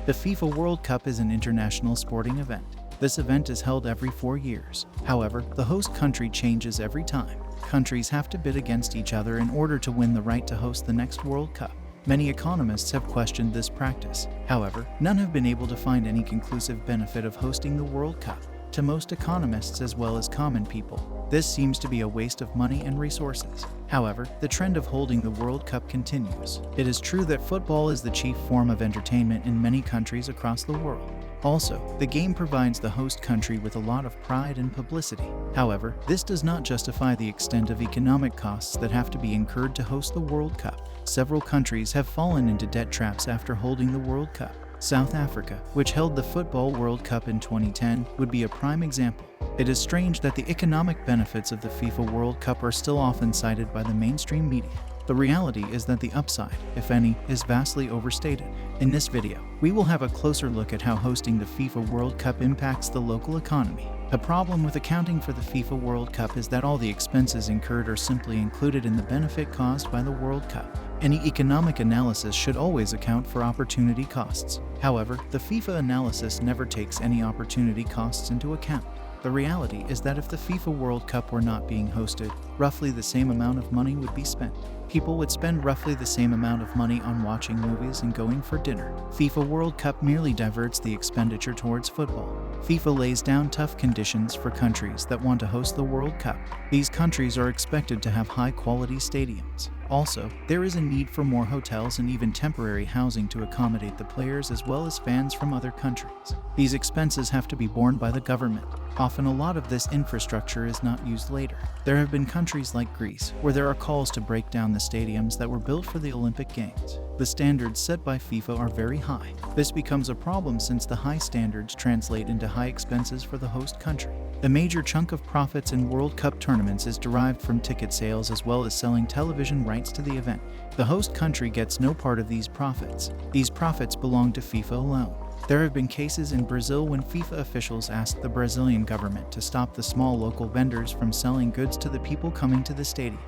The FIFA World Cup is an international sporting event. This event is held every 4 years. However, the host country changes every time. Countries have to bid against each other in order to win the right to host the next World Cup. Many economists have questioned this practice. However, none have been able to find any conclusive benefit of hosting the World Cup. To most economists as well as common people, this seems to be a waste of money and resources. However, the trend of holding the World Cup continues. It is true that football is the chief form of entertainment in many countries across the world. Also, the game provides the host country with a lot of pride and publicity. However, this does not justify the extent of economic costs that have to be incurred to host the World Cup. Several countries have fallen into debt traps after holding the World Cup. South Africa, which held the Football World Cup in 2010, would be a prime example. It is strange that the economic benefits of the FIFA World Cup are still often cited by the mainstream media. The reality is that the upside, if any, is vastly overstated. In this video, we will have a closer look at how hosting the FIFA World Cup impacts the local economy. The problem with accounting for the FIFA World Cup is that all the expenses incurred are simply included in the benefit caused by the World Cup. Any economic analysis should always account for opportunity costs. However, the FIFA analysis never takes any opportunity costs into account. The reality is that if the FIFA World Cup were not being hosted, roughly the same amount of money would be spent. People would spend roughly the same amount of money on watching movies and going for dinner. FIFA World Cup merely diverts the expenditure towards football. FIFA lays down tough conditions for countries that want to host the World Cup. These countries are expected to have high-quality stadiums. Also, there is a need for more hotels and even temporary housing to accommodate the players as well as fans from other countries. These expenses have to be borne by the government. Often a lot of this infrastructure is not used later. There have been countries like Greece where there are calls to break down the stadiums that were built for the Olympic Games. The standards set by FIFA are very high. This becomes a problem since the high standards translate into high expenses for the host country. A major chunk of profits in World Cup tournaments is derived from ticket sales as well as selling television rights to the event. The host country gets no part of these profits. These profits belong to FIFA alone. There have been cases in Brazil when FIFA officials asked the Brazilian government to stop the small local vendors from selling goods to the people coming to the stadium.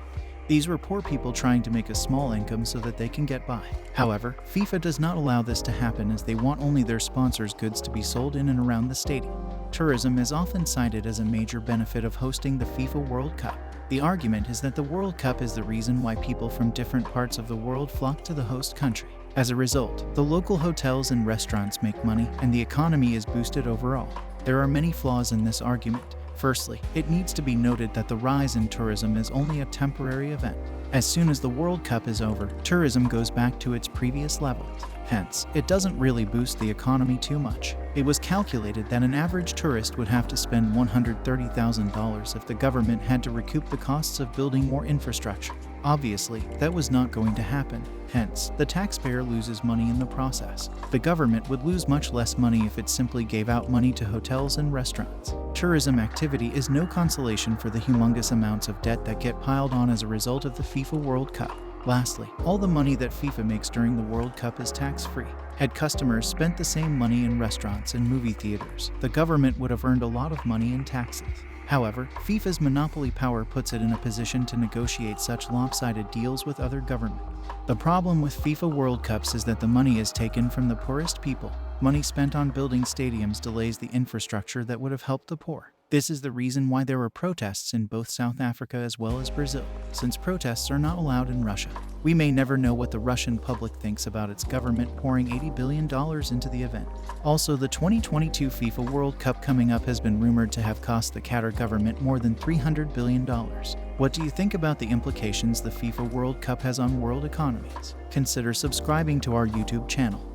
These were poor people trying to make a small income so that they can get by. However, FIFA does not allow this to happen as they want only their sponsors' goods to be sold in and around the stadium. Tourism is often cited as a major benefit of hosting the FIFA World Cup. The argument is that the World Cup is the reason why people from different parts of the world flock to the host country. As a result, the local hotels and restaurants make money and the economy is boosted overall. There are many flaws in this argument. Firstly, it needs to be noted that the rise in tourism is only a temporary event. As soon as the World Cup is over, tourism goes back to its previous levels. Hence, it doesn't really boost the economy too much. It was calculated that an average tourist would have to spend $130,000 if the government had to recoup the costs of building more infrastructure. Obviously, that was not going to happen. Hence, the taxpayer loses money in the process. The government would lose much less money if it simply gave out money to hotels and restaurants. Tourism activity is no consolation for the humongous amounts of debt that get piled on as a result of the FIFA World Cup. Lastly, all the money that FIFA makes during the World Cup is tax-free. Had customers spent the same money in restaurants and movie theaters, the government would have earned a lot of money in taxes. However, FIFA's monopoly power puts it in a position to negotiate such lopsided deals with other governments. The problem with FIFA World Cups is that the money is taken from the poorest people. Money spent on building stadiums delays the infrastructure that would have helped the poor. This is the reason why there were protests in both South Africa as well as Brazil, since protests are not allowed in Russia. We may never know what the Russian public thinks about its government pouring $80 billion into the event. Also, the 2022 FIFA World Cup coming up has been rumored to have cost the Qatar government more than $300 billion. What do you think about the implications the FIFA World Cup has on world economies? Consider subscribing to our YouTube channel.